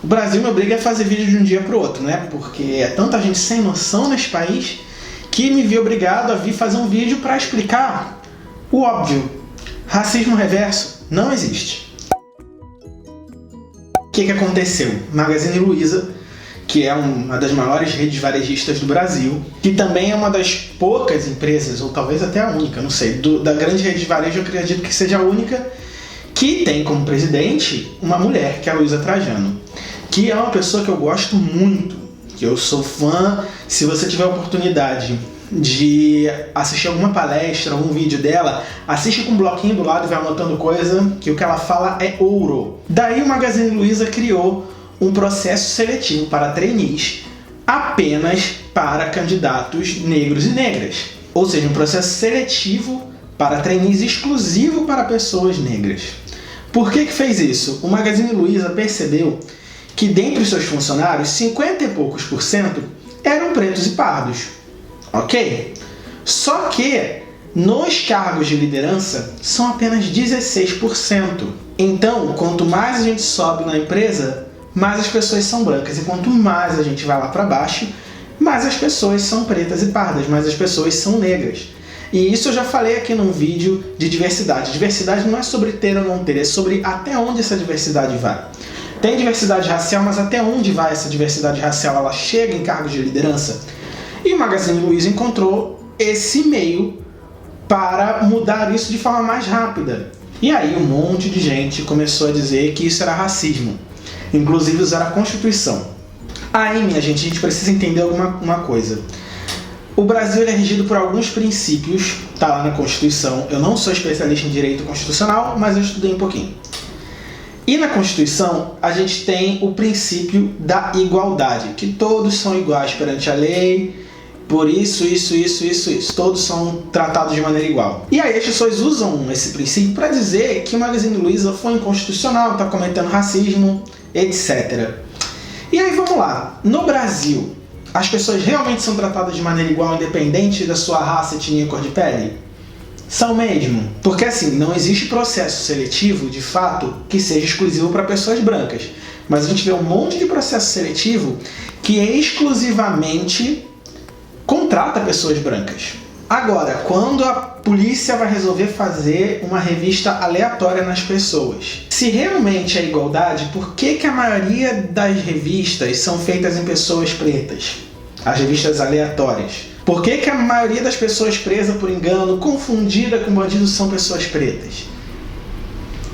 O Brasil me obriga a fazer vídeo de um dia para o outro, né? Porque é tanta gente sem noção nesse país que me vi obrigado a vir fazer um vídeo para explicar o óbvio. Racismo reverso não existe. O que aconteceu? Magazine Luiza, que é uma das maiores redes varejistas do Brasil, que também é uma das poucas empresas, ou talvez até a única, não sei, da grande rede de varejo, eu acredito que seja a única, que tem como presidente uma mulher, que é a Luiza Trajano, que é uma pessoa que eu gosto muito, que eu sou fã. Se você tiver a oportunidade de assistir alguma palestra, algum vídeo dela, assiste com um bloquinho do lado e vai anotando coisa, que o que ela fala é ouro. Daí o Magazine Luiza criou um processo seletivo para trainees apenas para candidatos negros e negras. Ou seja, um processo seletivo para trainees exclusivo para pessoas negras. Por que fez isso? O Magazine Luiza percebeu que dentre os seus funcionários, 50 e poucos % eram pretos e pardos. Ok? Só que nos cargos de liderança são apenas 16%. Então, quanto mais a gente sobe na empresa, mais as pessoas são brancas. E quanto mais a gente vai lá para baixo, mais as pessoas são pretas e pardas, mais as pessoas são negras. E isso eu já falei aqui num vídeo de diversidade. Diversidade não é sobre ter ou não ter, é sobre até onde essa diversidade vai. Tem diversidade racial, mas até onde vai essa diversidade racial? Ela chega em cargos de liderança? E o Magazine Luiza encontrou esse meio para mudar isso de forma mais rápida. E aí um monte de gente começou a dizer que isso era racismo. Inclusive usar a Constituição. Aí, minha gente, a gente precisa entender uma coisa. O Brasil é regido por alguns princípios, tá lá na Constituição. Eu não sou especialista em direito constitucional, mas eu estudei um pouquinho. E na Constituição, a gente tem o princípio da igualdade, que todos são iguais perante a lei, por isso. Todos são tratados de maneira igual. E aí as pessoas usam esse princípio para dizer que o Magazine Luiza foi inconstitucional, está cometendo racismo, etc. E aí vamos lá. No Brasil, as pessoas realmente são tratadas de maneira igual, independente da sua raça, etnia e cor de pele? São mesmo. Porque assim, não existe processo seletivo, de fato, que seja exclusivo para pessoas brancas. Mas a gente vê um monte de processo seletivo que exclusivamente contrata pessoas brancas. Agora, quando a polícia vai resolver fazer uma revista aleatória nas pessoas, se realmente é igualdade, por que a maioria das revistas são feitas em pessoas pretas? As revistas aleatórias. Por que a maioria das pessoas presas por engano, confundida com bandidos, são pessoas pretas?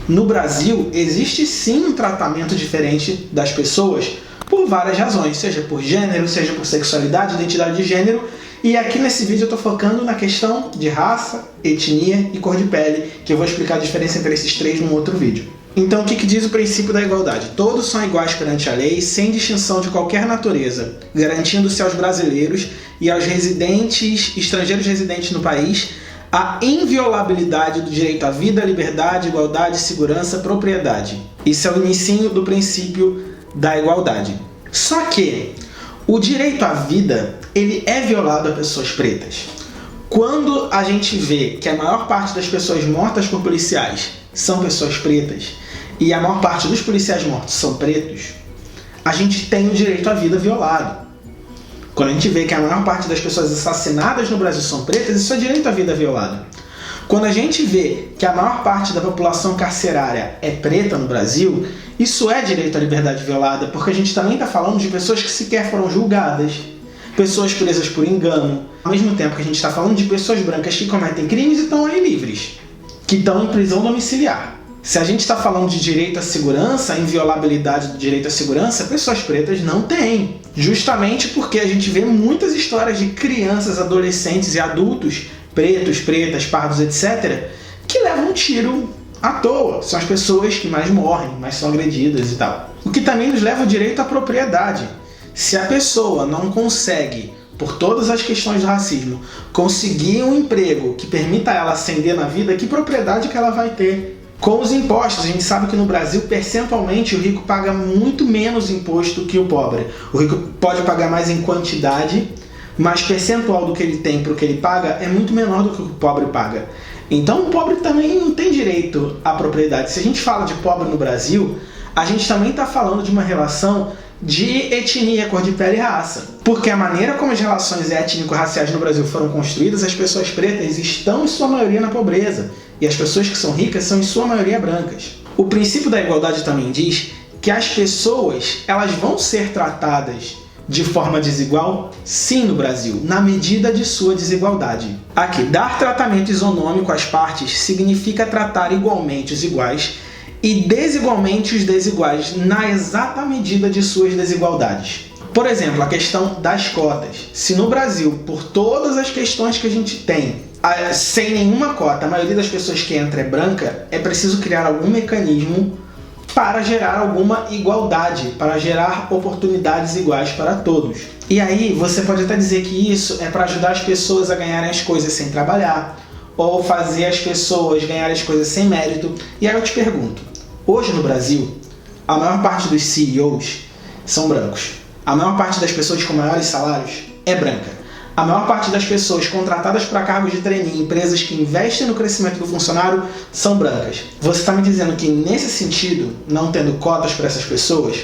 No Brasil, existe sim um tratamento diferente das pessoas por várias razões, seja por gênero, seja por sexualidade, identidade de gênero. E aqui nesse vídeo eu estou focando na questão de raça, etnia e cor de pele, que eu vou explicar a diferença entre esses três num outro vídeo. Então, o que diz o princípio da igualdade? Todos são iguais perante a lei, sem distinção de qualquer natureza, garantindo-se aos brasileiros e aos estrangeiros residentes no país, a inviolabilidade do direito à vida, liberdade, igualdade, segurança, propriedade. Isso é o inicinho do princípio da igualdade. Só que o direito à vida, ele é violado a pessoas pretas. Quando a gente vê que a maior parte das pessoas mortas por policiais são pessoas pretas e a maior parte dos policiais mortos são pretos, a gente tem o direito à vida violado. Quando a gente vê que a maior parte das pessoas assassinadas no Brasil são pretas, isso é direito à vida violado. Quando a gente vê que a maior parte da população carcerária é preta no Brasil, isso é direito à liberdade violada, porque a gente também está falando de pessoas que sequer foram julgadas, pessoas presas por engano, ao mesmo tempo que a gente está falando de pessoas brancas que cometem crimes e estão aí livres, que estão em prisão domiciliar. Se a gente está falando de direito à segurança, a inviolabilidade do direito à segurança, pessoas pretas não têm. Justamente porque a gente vê muitas histórias de crianças, adolescentes e adultos, pretos, pretas, pardos, etc., que levam um tiro à toa. São as pessoas que mais morrem, mais são agredidas e tal. O que também nos leva ao direito à propriedade. Se a pessoa não consegue, por todas as questões do racismo, conseguir um emprego que permita ela ascender na vida, que propriedade que ela vai ter? Com os impostos, a gente sabe que no Brasil, percentualmente, o rico paga muito menos imposto que o pobre. O rico pode pagar mais em quantidade, mas percentual do que ele tem para o que ele paga é muito menor do que o pobre paga. Então o pobre também não tem direito à propriedade. Se a gente fala de pobre no Brasil, a gente também está falando de uma relação de etnia, cor de pele e raça. Porque a maneira como as relações étnico-raciais no Brasil foram construídas, as pessoas pretas estão em sua maioria na pobreza. E as pessoas que são ricas são em sua maioria brancas. O princípio da igualdade também diz que as pessoas elas vão ser tratadas de forma desigual, sim, no Brasil, na medida de sua desigualdade. Aqui, dar tratamento isonômico às partes significa tratar igualmente os iguais e desigualmente os desiguais na exata medida de suas desigualdades. Por exemplo, a questão das cotas. Se no Brasil, por todas as questões que a gente tem, sem nenhuma cota, a maioria das pessoas que entra é branca, é preciso criar algum mecanismo para gerar alguma igualdade, para gerar oportunidades iguais para todos. E aí você pode até dizer que isso é para ajudar as pessoas a ganharem as coisas sem trabalhar, ou fazer as pessoas ganharem as coisas sem mérito. E aí eu te pergunto, hoje no Brasil, a maior parte dos CEOs são brancos. A maior parte das pessoas com maiores salários é branca. A maior parte das pessoas contratadas para cargos de trainee em empresas que investem no crescimento do funcionário são brancas. Você está me dizendo que, nesse sentido, não tendo cotas para essas pessoas,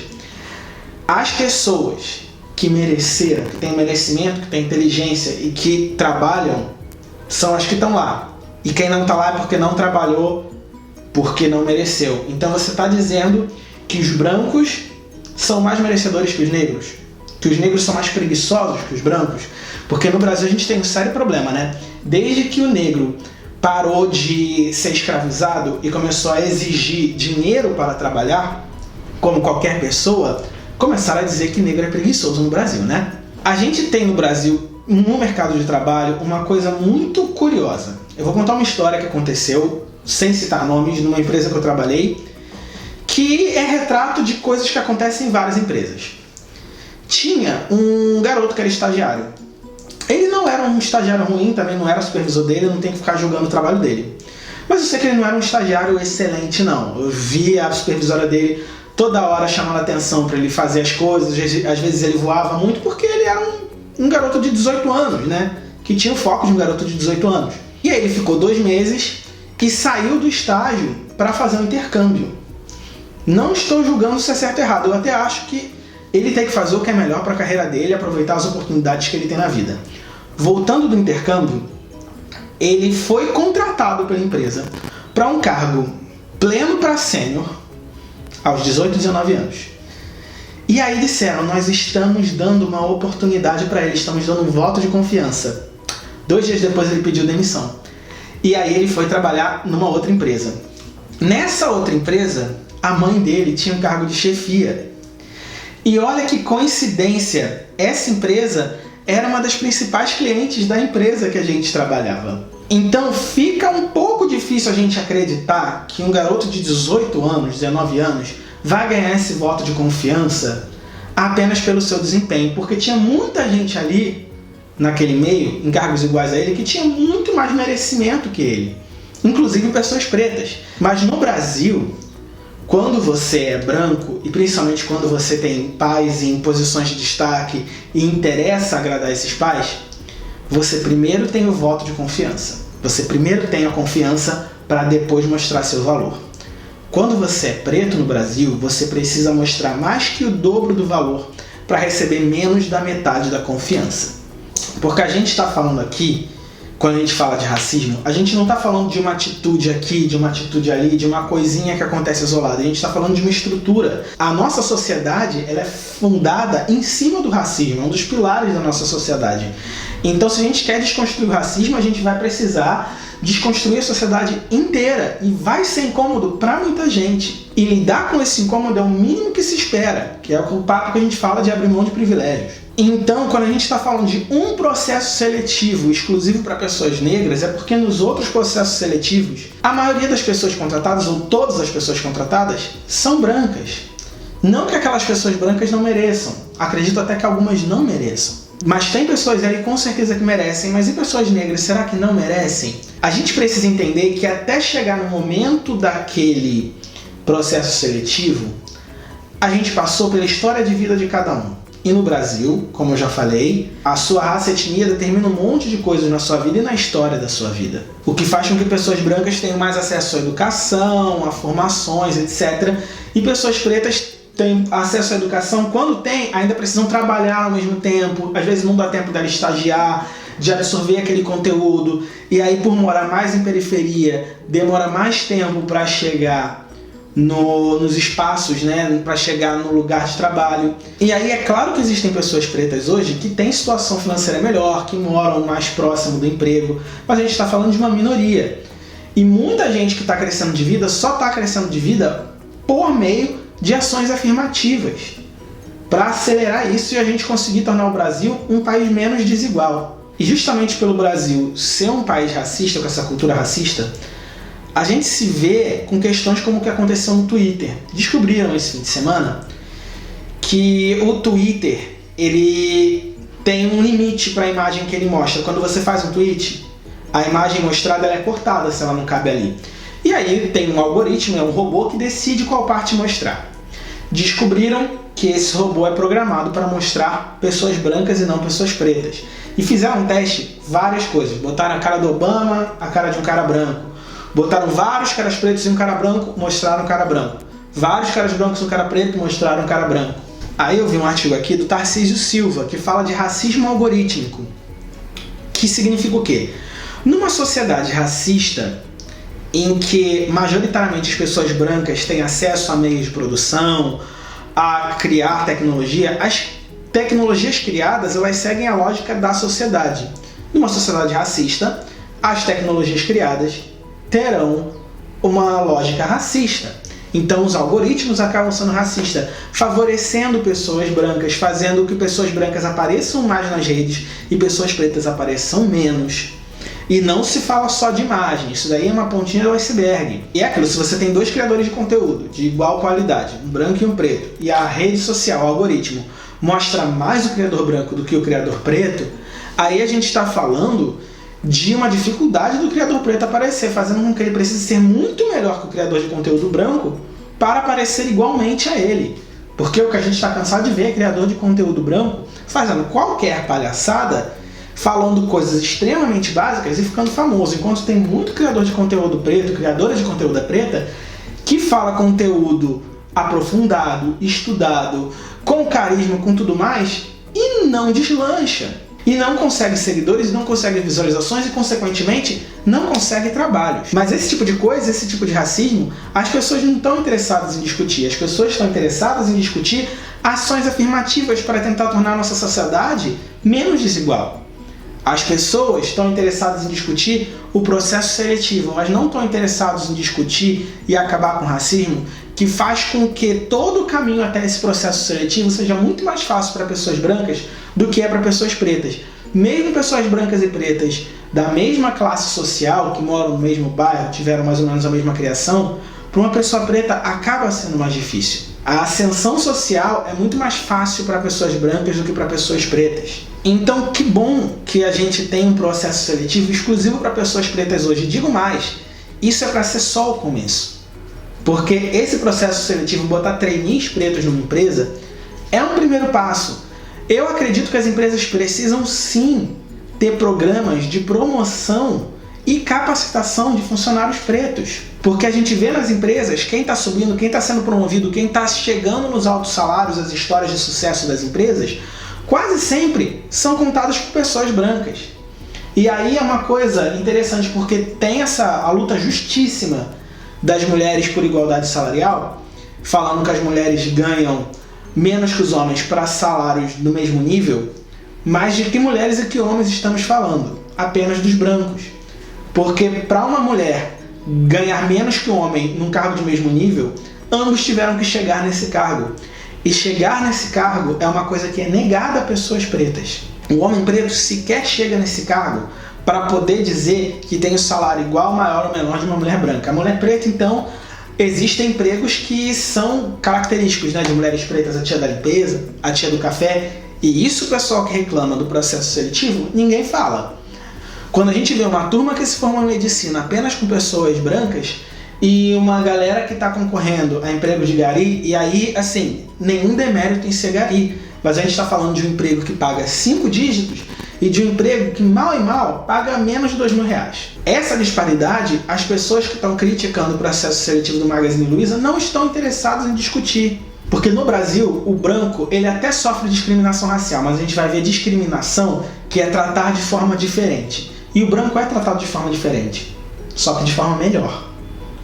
as pessoas que mereceram, que têm merecimento, que têm inteligência e que trabalham, são as que estão lá. E quem não está lá é porque não trabalhou, porque não mereceu. Então você está dizendo que os brancos são mais merecedores que os negros? Que os negros são mais preguiçosos que os brancos? Porque no Brasil a gente tem um sério problema, né? Desde que o negro parou de ser escravizado e começou a exigir dinheiro para trabalhar, como qualquer pessoa, começaram a dizer que negro é preguiçoso no Brasil, né? A gente tem no Brasil, no mercado de trabalho, uma coisa muito curiosa. Eu vou contar uma história que aconteceu, sem citar nomes, numa empresa que eu trabalhei, que é retrato de coisas que acontecem em várias empresas. Tinha um garoto que era estagiário. Ele não era um estagiário ruim, também não era supervisor dele, eu não tenho que ficar julgando o trabalho dele. Mas eu sei que ele não era um estagiário excelente, não. Eu via a supervisora dele toda hora chamando a atenção para ele fazer as coisas, às vezes ele voava muito, porque ele era um garoto de 18 anos, né? Que tinha o foco de um garoto de 18 anos. E aí ele ficou 2 meses e saiu do estágio para fazer um intercâmbio. Não estou julgando se é certo ou errado, eu até acho que ele tem que fazer o que é melhor para a carreira dele e aproveitar as oportunidades que ele tem na vida. Voltando do intercâmbio, ele foi contratado pela empresa para um cargo pleno para sênior aos 18, 19 anos. E aí disseram, nós estamos dando uma oportunidade para ele, estamos dando um voto de confiança. 2 dias depois ele pediu demissão. E aí ele foi trabalhar numa outra empresa. Nessa outra empresa, a mãe dele tinha um cargo de chefia. E olha que coincidência, essa empresa era uma das principais clientes da empresa que a gente trabalhava. Então fica um pouco difícil a gente acreditar que um garoto de 18 anos, 19 anos, vai ganhar esse voto de confiança apenas pelo seu desempenho, porque tinha muita gente ali, naquele meio, em cargos iguais a ele, que tinha muito mais merecimento que ele, inclusive pessoas pretas. Mas no Brasil, quando você é branco, e principalmente quando você tem pais em posições de destaque e interessa agradar esses pais, você primeiro tem o voto de confiança. Você primeiro tem a confiança para depois mostrar seu valor. Quando você é preto no Brasil, você precisa mostrar mais que o dobro do valor para receber menos da metade da confiança. Porque a gente está falando aqui, quando a gente fala de racismo, a gente não está falando de uma atitude aqui, de uma atitude ali, de uma coisinha que acontece isolada. A gente está falando de uma estrutura. A nossa sociedade ela é fundada em cima do racismo, é um dos pilares da nossa sociedade. Então, se a gente quer desconstruir o racismo, a gente vai precisar desconstruir a sociedade inteira. E vai ser incômodo para muita gente. E lidar com esse incômodo é o mínimo que se espera, que é o papo que a gente fala de abrir mão de privilégios. Então, quando a gente está falando de um processo seletivo exclusivo para pessoas negras, é porque nos outros processos seletivos, a maioria das pessoas contratadas, ou todas as pessoas contratadas, são brancas. Não que aquelas pessoas brancas não mereçam. Acredito até que algumas não mereçam. Mas tem pessoas ali com certeza que merecem, mas e pessoas negras, será que não merecem? A gente precisa entender que até chegar no momento daquele processo seletivo, a gente passou pela história de vida de cada um. E no Brasil, como eu já falei, a sua raça e etnia determina um monte de coisas na sua vida e na história da sua vida. O que faz com que pessoas brancas tenham mais acesso à educação, a formações, etc. E pessoas pretas têm acesso à educação, quando tem, ainda precisam trabalhar ao mesmo tempo, às vezes não dá tempo dela estagiar, de absorver aquele conteúdo, e aí por morar mais em periferia, demora mais tempo para chegar nos espaços, né, para chegar no lugar de trabalho. E aí é claro que existem pessoas pretas hoje que têm situação financeira melhor, que moram mais próximo do emprego, mas a gente está falando de uma minoria. E muita gente que está crescendo de vida só está crescendo de vida por meio de ações afirmativas, para acelerar isso e a gente conseguir tornar o Brasil um país menos desigual. E justamente pelo Brasil ser um país racista, com essa cultura racista, a gente se vê com questões como o que aconteceu no Twitter. Descobriram esse fim de semana que o Twitter, ele tem um limite para a imagem que ele mostra. Quando você faz um tweet, a imagem mostrada ela é cortada se ela não cabe ali. E aí tem um algoritmo, é um robô que decide qual parte mostrar. Descobriram que esse robô é programado para mostrar pessoas brancas e não pessoas pretas. E fizeram um teste, várias coisas. Botaram a cara do Obama, a cara de um cara branco. Botaram vários caras pretos e um cara branco, mostraram um cara branco. Vários caras brancos e um cara preto, mostraram um cara branco. Aí eu vi um artigo aqui do Tarcísio Silva, que fala de racismo algorítmico. Que significa o quê? Numa sociedade racista, em que majoritariamente as pessoas brancas têm acesso a meios de produção, a criar tecnologia, as tecnologias criadas elas seguem a lógica da sociedade. Numa sociedade racista, as tecnologias criadas terão uma lógica racista. Então os algoritmos acabam sendo racistas, favorecendo pessoas brancas, fazendo com que pessoas brancas apareçam mais nas redes e pessoas pretas apareçam menos. E não se fala só de imagem, isso daí é uma pontinha do iceberg. E é aquilo, se você tem dois criadores de conteúdo de igual qualidade, um branco e um preto, e a rede social, o algoritmo, mostra mais o criador branco do que o criador preto, aí a gente está falando de uma dificuldade do criador preto aparecer, fazendo com que ele precise ser muito melhor que o criador de conteúdo branco para aparecer igualmente a ele. Porque o que a gente está cansado de ver é criador de conteúdo branco fazendo qualquer palhaçada, falando coisas extremamente básicas e ficando famoso, enquanto tem muito criador de conteúdo preto, criadora de conteúdo preta, que fala conteúdo aprofundado, estudado, com carisma, com tudo mais, e não deslancha. E não consegue seguidores, não consegue visualizações e, consequentemente, não consegue trabalhos. Mas esse tipo de coisa, esse tipo de racismo, as pessoas não estão interessadas em discutir. As pessoas estão interessadas em discutir ações afirmativas para tentar tornar a nossa sociedade menos desigual. As pessoas estão interessadas em discutir o processo seletivo, mas não estão interessadas em discutir e acabar com o racismo, que faz com que todo o caminho até esse processo seletivo seja muito mais fácil para pessoas brancas do que é para pessoas pretas. Mesmo pessoas brancas e pretas da mesma classe social, que moram no mesmo bairro, tiveram mais ou menos a mesma criação, para uma pessoa preta acaba sendo mais difícil. A ascensão social é muito mais fácil para pessoas brancas do que para pessoas pretas. Então, que bom que a gente tem um processo seletivo exclusivo para pessoas pretas hoje. Digo mais, isso é para ser só o começo. Porque esse processo seletivo, botar trainees pretos numa empresa, é um primeiro passo. Eu acredito que as empresas precisam sim ter programas de promoção e capacitação de funcionários pretos. Porque a gente vê nas empresas quem está subindo, quem está sendo promovido, quem está chegando nos altos salários, as histórias de sucesso das empresas, quase sempre são contadas por pessoas brancas. E aí é uma coisa interessante, porque tem a luta justíssima das mulheres por igualdade salarial, falando que as mulheres ganham menos que os homens para salários do mesmo nível, mas de que mulheres e que homens estamos falando? Apenas dos brancos. Porque para uma mulher ganhar menos que um homem num cargo de mesmo nível, ambos tiveram que chegar nesse cargo. E chegar nesse cargo é uma coisa que é negada a pessoas pretas. O homem preto sequer chega nesse cargo para poder dizer que tem o salário igual, maior ou menor de uma mulher branca. A mulher preta, então, existem empregos que são característicos, né, de mulheres pretas, a tia da limpeza, a tia do café, e isso o pessoal que reclama do processo seletivo, ninguém fala. Quando a gente vê uma turma que se forma em medicina apenas com pessoas brancas e uma galera que está concorrendo a emprego de gari, e aí, assim, nenhum demérito em ser gari, mas a gente está falando de um emprego que paga 5 dígitos e de um emprego que mal e mal paga menos de R$2.000. Essa disparidade, as pessoas que estão criticando o processo seletivo do Magazine Luiza não estão interessadas em discutir. Porque no Brasil, o branco, ele até sofre discriminação racial, mas a gente vai ver discriminação que é tratar de forma diferente. E o branco é tratado de forma diferente, só que de forma melhor,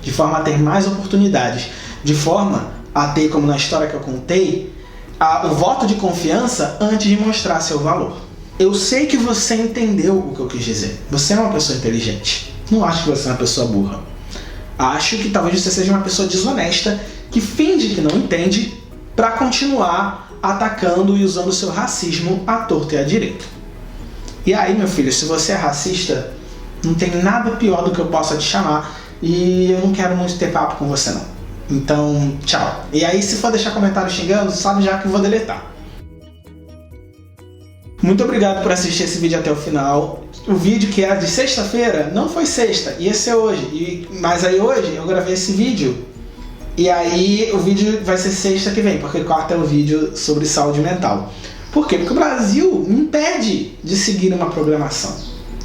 de forma a ter mais oportunidades, de forma a ter, como na história que eu contei, o voto de confiança antes de mostrar seu valor. Eu sei que você entendeu o que eu quis dizer. Você é uma pessoa inteligente. Não acho que você é uma pessoa burra. Acho que talvez você seja uma pessoa desonesta que finge que não entende para continuar atacando e usando o seu racismo à torta e à direita. E aí, meu filho, se você é racista, não tem nada pior do que eu possa te chamar e eu não quero muito ter papo com você não. Então, tchau. E aí, se for deixar comentário xingando, sabe já que eu vou deletar. Muito obrigado por assistir esse vídeo até o final. O vídeo que era de sexta-feira não foi sexta, ia ser hoje. Mas aí hoje eu gravei esse vídeo. E aí o vídeo vai ser sexta que vem, porque quarta é o vídeo sobre saúde mental. Por quê? Porque o Brasil me impede de seguir uma programação.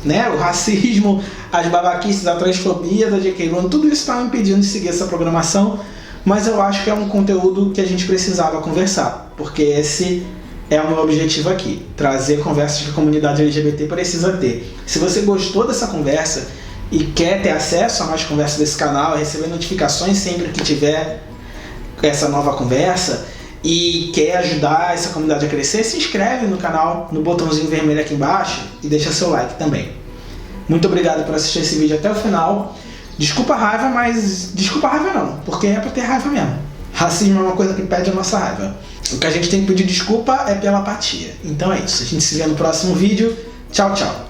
Né? O racismo, as babaquices, a transfobia da J.K. Rowling, tudo isso está me impedindo de seguir essa programação. Mas eu acho que é um conteúdo que a gente precisava conversar. Porque esse é o meu objetivo aqui, trazer conversas que a comunidade LGBT precisa ter. Se você gostou dessa conversa e quer ter acesso a mais conversas desse canal, receber notificações sempre que tiver essa nova conversa e quer ajudar essa comunidade a crescer, se inscreve no canal, no botãozinho vermelho aqui embaixo e deixa seu like também. Muito obrigado por assistir esse vídeo até o final. Desculpa a raiva, mas desculpa a raiva não, porque é pra ter raiva mesmo. Racismo é uma coisa que pede a nossa raiva. O que a gente tem que pedir desculpa é pela apatia. Então é isso. A gente se vê no próximo vídeo. Tchau, tchau.